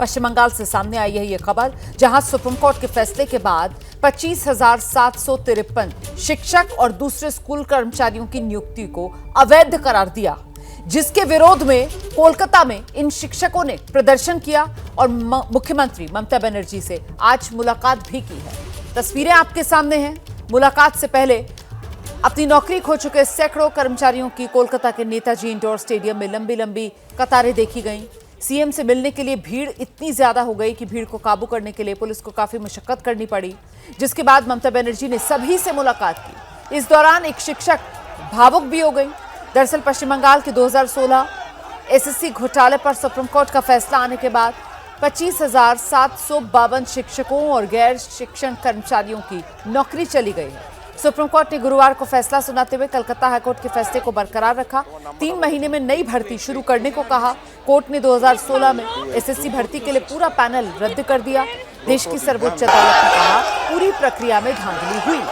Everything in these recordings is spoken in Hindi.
पश्चिम बंगाल से सामने आई है ये खबर, जहां सुप्रीम कोर्ट के फैसले के बाद 25,753 शिक्षक और दूसरे स्कूल कर्मचारियों की नियुक्ति को अवैध करार दिया, जिसके विरोध में कोलकाता में इन शिक्षकों ने प्रदर्शन किया और मुख्यमंत्री ममता बनर्जी से आज मुलाकात भी की है। तस्वीरें आपके सामने हैं। मुलाकात से पहले अपनी नौकरी खो चुके सैकड़ों कर्मचारियों की कोलकाता के नेताजी इंडोर स्टेडियम में लंबी लंबी कतारें देखी गईं। सीएम से मिलने के लिए भीड़ इतनी ज्यादा हो गई कि भीड़ को काबू करने के लिए पुलिस को काफी मशक्कत करनी पड़ी, जिसके बाद ममता बनर्जी ने सभी से मुलाकात की। इस दौरान एक शिक्षक भावुक भी हो गई। दरअसल पश्चिम बंगाल के 2016 एसएससी घोटाले पर सुप्रीम कोर्ट का फैसला आने के बाद 25,752 शिक्षकों और गैर शिक्षण कर्मचारियों की नौकरी चली गई है। सुप्रीम कोर्ट ने गुरुवार को फैसला सुनाते हुए कलकत्ता हाईकोर्ट के फैसले को बरकरार रखा। 3 महीने में नई भर्ती शुरू करने को कहा। कोर्ट ने 2016 में एसएससी भर्ती के लिए पूरा पैनल रद्द कर दिया। देश की सर्वोच्च अदालत ने कहा पूरी प्रक्रिया में धांधली हुई।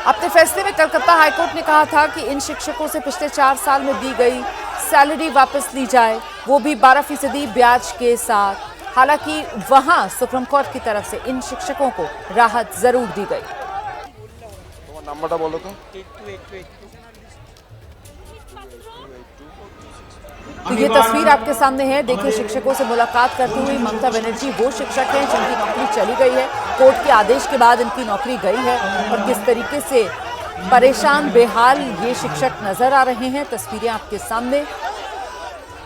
अपने फैसले में कलकत्ता हाईकोर्ट ने कहा था कि इन शिक्षकों से पिछले 4 साल में दी गई सैलरी वापस ली जाए, वो भी 12% ब्याज के साथ। हालांकि वहां सुप्रीम कोर्ट की तरफ से इन शिक्षकों को राहत जरूर दी गई। नंबरটা বলো তো। तो ये तस्वीर आपके सामने है। देखिए, शिक्षकों से मुलाकात करती हुई ममता बनर्जी वो शिक्षक हैं जिनकी नौकरी चली गई है। कोर्ट के आदेश के बाद इनकी नौकरी गई है और किस तरीके से परेशान बेहाल ये शिक्षक नजर आ रहे हैं। तस्वीरें आपके सामने।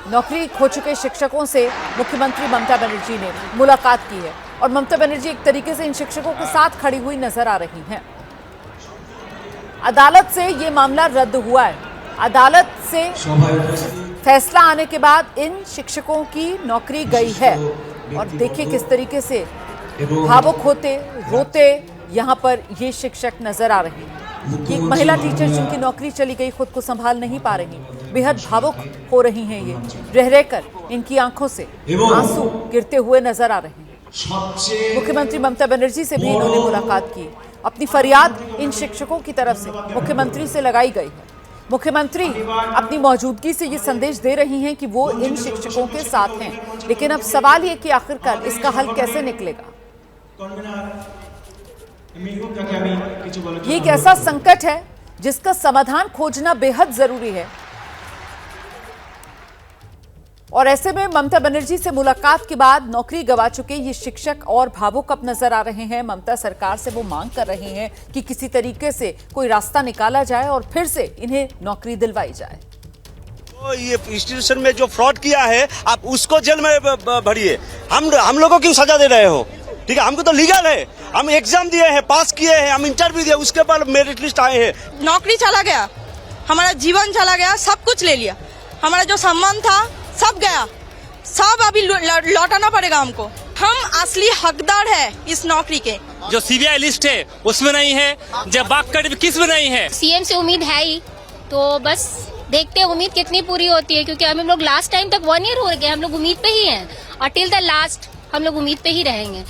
नौकरी खो चुके शिक्षकों से मुख्यमंत्री ममता बनर्जी ने मुलाकात की है और ममता बनर्जी एक तरीके से इन शिक्षकों के साथ खड़ी हुई नजर आ रही हैं। अदालत से ये मामला रद्द हुआ है। अदालत से फैसला आने के बाद इन शिक्षकों की नौकरी गई है और देखिए किस तरीके से भावुक होते रोते यहाँ पर ये शिक्षक नजर आ रहे हैं। एक महिला टीचर जिनकी नौकरी चली गई खुद को संभाल नहीं पा रही, बेहद भावुक हो रही हैं। ये रह रहकर इनकी आंखों से आंसू गिरते हुए नजर आ रहे हैं। मुख्यमंत्री ममता बनर्जी से भी इन्होंने मुलाकात की। अपनी फरियाद इन शिक्षकों की तरफ से मुख्यमंत्री से लगाई गई है। मुख्यमंत्री अपनी मौजूदगी से ये संदेश दे रही हैं कि वो इन शिक्षकों के साथ हैं, लेकिन अब सवाल ये कि आखिरकार इसका हल कैसे निकलेगा। ये एक ऐसा संकट है जिसका समाधान खोजना बेहद जरूरी है और ऐसे में ममता बनर्जी से मुलाकात के बाद नौकरी गंवा चुके ये शिक्षक और भावुक अब नजर आ रहे हैं। ममता सरकार से वो मांग कर रहे हैं कि किसी तरीके से कोई रास्ता निकाला जाए और फिर से इन्हें नौकरी दिलवाई जाए। तो ये इंस्टीट्यूशन में जो फ्रॉड किया है आप उसको जेल में भरिए। हम लोगों को क्यों सजा दे रहे हो? ठीक है, हमको तो लीगल है, हम एग्जाम दिए हैं, पास किए हैं, हम इंटरव्यू दिए, उसके बाद मेरिट लिस्ट आए हैं। नौकरी चला गया, हमारा जीवन चला गया, सब कुछ ले लिया, हमारा जो सम्मान था सब गया, सब अभी लौटाना पड़ेगा हमको। हम असली हकदार है इस नौकरी के। जो सीबीआई लिस्ट है उसमें नहीं है, जब बाग किस में नहीं है। सीएम से उम्मीद है ही, तो बस देखते हैं उम्मीद कितनी पूरी होती है, क्योंकि हम लोग लास्ट टाइम तक 1 ईयर हो गए, हम लोग उम्मीद पे ही हैं और टिल द लास्ट हम लोग उम्मीद पे ही रहेंगे।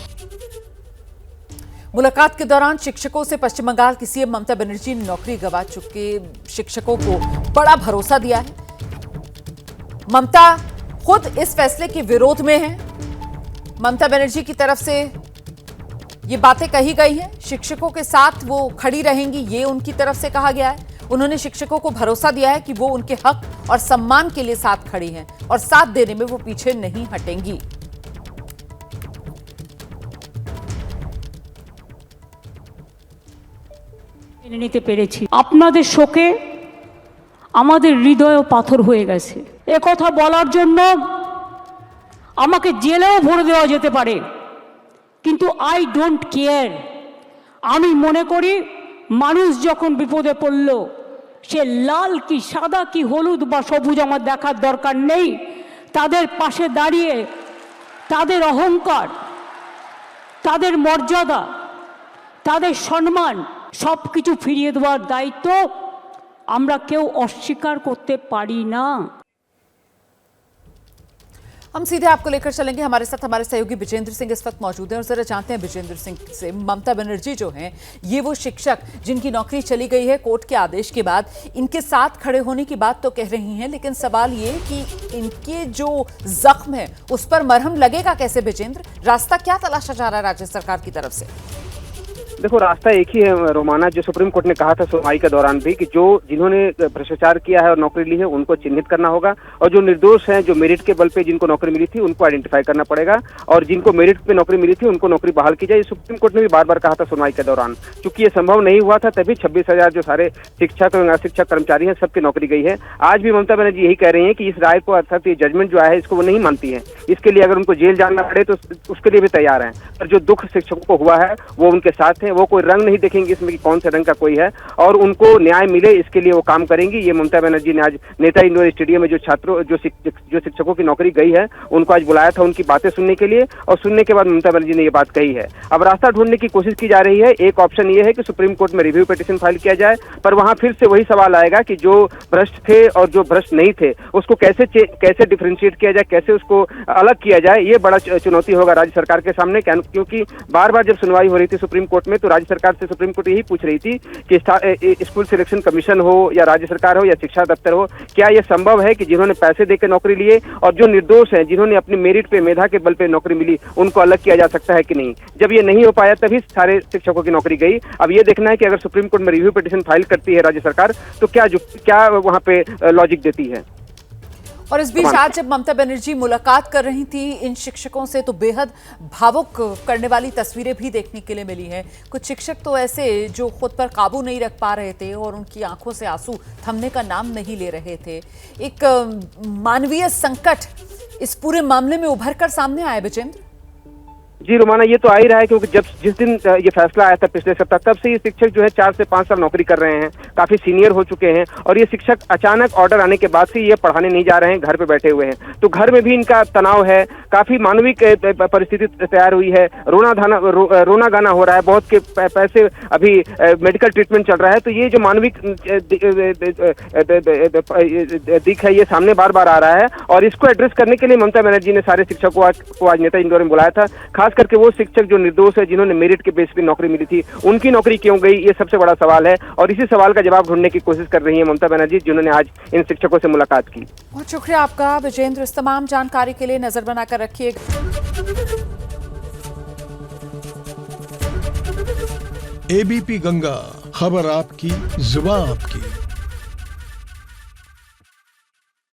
मुलाकात के दौरान शिक्षकों से पश्चिम बंगाल की सीएम ममता बनर्जी ने नौकरी गंवा चुके शिक्षकों को बड़ा भरोसा दिया है। ममता खुद इस फैसले के विरोध में है। ममता बनर्जी की तरफ से ये बातें कही गई हैं। शिक्षकों के साथ वो खड़ी रहेंगी, ये उनकी तरफ से कहा गया है। उन्होंने शिक्षकों को भरोसा दिया है कि वो उनके हक और सम्मान के लिए साथ खड़ी हैं और साथ देने में वो पीछे नहीं हटेंगी। নিতে পেরেছি। আপনাদের শোকে আমাদের হৃদয়ও পাথর হয়ে গেছে। এ কথা বলার জন্য আমাকে জেলেও ভরে দেওয়া যেতে পারে, কিন্তু আই ডোন্ট কেয়ার। আমি মনে করি মানুষ যখন বিপদে পড়ল, সে লাল কি সাদা কি হলুদ বা সবুজ আমার দেখার দরকার নেই। তাদের পাশে দাঁড়িয়ে তাদের অহংকার, তাদের মর্যাদা, তাদের সম্মান সবকিছু ফিরিয়ে দেওয়ার দায়িত্ব আমরা কেউ অস্বীকার করতে পারি না। हम सीधे आपको लेकर चलेंगे, हमारे साथ हमारे सहयोगी विजेंद्र सिंह इस वक्त मौजूद हैं और जरा जानते हैं विजेंद्र सिंह से, ममता बनर्जी जो हैं ये वो शिक्षक जिनकी नौकरी चली गई है कोर्ट के आदेश के बाद, इनके साथ खड़े होने की बात तो कह रही हैं, लेकिन सवाल ये कि इनके जो जख्म है उस पर मरहम लगेगा कैसे विजेंद्र? रास्ता क्या तलाशा जा रहा है राज्य सरकार की तरफ से? देखो, रास्ता एक ही है रोमाना, जो सुप्रीम कोर्ट ने कहा था सुनवाई के दौरान भी कि जो जिन्होंने भ्रष्टाचार किया है और नौकरी ली है उनको चिन्हित करना होगा, और जो निर्दोष हैं, जो मेरिट के बल पे जिनको नौकरी मिली थी उनको आइडेंटिफाई करना पड़ेगा, और जिनको मेरिट पे नौकरी मिली थी उनको नौकरी बहाल की जाए। सुप्रीम कोर्ट ने भी बार बार कहा था सुनवाई के दौरान। चूंकि ये संभव नहीं हुआ था, तभी 26,000 जो सारे शिक्षक और अशिक्षक कर्मचारी हैं सबकी नौकरी गई है। आज भी ममता बनर्जी यही कह रही है कि इस राय को, अर्थात ये जजमेंट जो आया है इसको वो नहीं मानती है। इसके लिए अगर उनको जेल जाना पड़े तो उसके लिए भी तैयार है, पर जो दुख शिक्षकों को हुआ है वो उनके साथ है। वो कोई रंग नहीं देखेंगे इसमें कि कौन से रंग का कोई है, और उनको न्याय मिले इसके लिए वो काम करेंगी। ये ममता बनर्जी ने आज नेताजी इंडोर स्टेडियम में जो छात्रों जो शिक्षकों की नौकरी गई है उनको आज बुलाया था उनकी बातें सुनने के लिए, और सुनने के बाद ममता बनर्जी ने ये बात कही है। अब रास्ता ढूंढने की कोशिश की जा रही है। एक ऑप्शन ये है कि सुप्रीम कोर्ट में रिव्यू पिटीशन फाइल किया जाए, पर वहां फिर से वही सवाल आएगा कि जो भ्रष्ट थे और जो भ्रष्ट नहीं थे उसको कैसे डिफरेंशिएट किया जाए, कैसे उसको अलग किया जाए। ये बड़ा चुनौती होगा राज्य सरकार के सामने, क्योंकि बार बार जब सुनवाई हो रही थी सुप्रीम कोर्ट में तो राज्य सरकार से सुप्रीम कोर्ट यही पूछ रही थी कि स्कूल सिलेक्शन कमीशन हो या राज्य सरकार हो या शिक्षा दफ्तर हो, क्या यह संभव है कि जिन्होंने पैसे देकर नौकरी लिए और जो निर्दोष हैं, जिन्होंने अपनी मेरिट पे, मेधा के बल पे नौकरी मिली, उनको अलग किया जा सकता है कि नहीं। जब ये नहीं हो पाया तभी सारे शिक्षकों की नौकरी गई। अब ये देखना है कि अगर सुप्रीम कोर्ट में रिव्यू पिटीशन फाइल करती है राज्य सरकार तो क्या वहां पे लॉजिक देती है। और इस बीच आज जब ममता बनर्जी मुलाकात कर रही थी इन शिक्षकों से तो बेहद भावुक करने वाली तस्वीरें भी देखने के लिए मिली हैं। कुछ शिक्षक तो ऐसे जो खुद पर काबू नहीं रख पा रहे थे और उनकी आंखों से आंसू थमने का नाम नहीं ले रहे थे। एक मानवीय संकट इस पूरे मामले में उभर कर सामने आया विजेंद्र। जी रोमाना, ये तो आ ही रहा है क्योंकि जिस दिन ये फैसला आया था पिछले सप्ताह, तब से ये शिक्षक जो है 4 से 5 साल नौकरी कर रहे हैं, काफी सीनियर हो चुके हैं, और ये शिक्षक अचानक ऑर्डर आने के बाद से ये पढ़ाने नहीं जा रहे हैं, घर पे बैठे हुए हैं। तो घर में भी इनका तनाव है, काफी मानवीय परिस्थिति तैयार हुई है, रोना गाना हो रहा है, बहुत के पैसे अभी मेडिकल ट्रीटमेंट चल रहा है। तो ये जो मानवीय दिख है ये सामने बार बार आ रहा है, और इसको एड्रेस करने के लिए ममता बनर्जी ने सारे शिक्षकों को आज नेताजी इंदौर में बुलाया था। खास करके वो शिक्षक जो निर्दोष है, जिन्होंने मेरिट के बेस पे नौकरी मिली थी, उनकी नौकरी क्यों गई, ये सबसे बड़ा सवाल है, और इसी सवाल का जवाब ढूंढने की कोशिश कर रही है ममता बनर्जी, जिन्होंने आज इन शिक्षकों से मुलाकात की। बहुत शुक्रिया आपका विजेंद्र, इस तमाम जानकारी के लिए। नजर बनाकर रखिए। एबीपी गंगा, खबर आपकी, जुबान आपकी।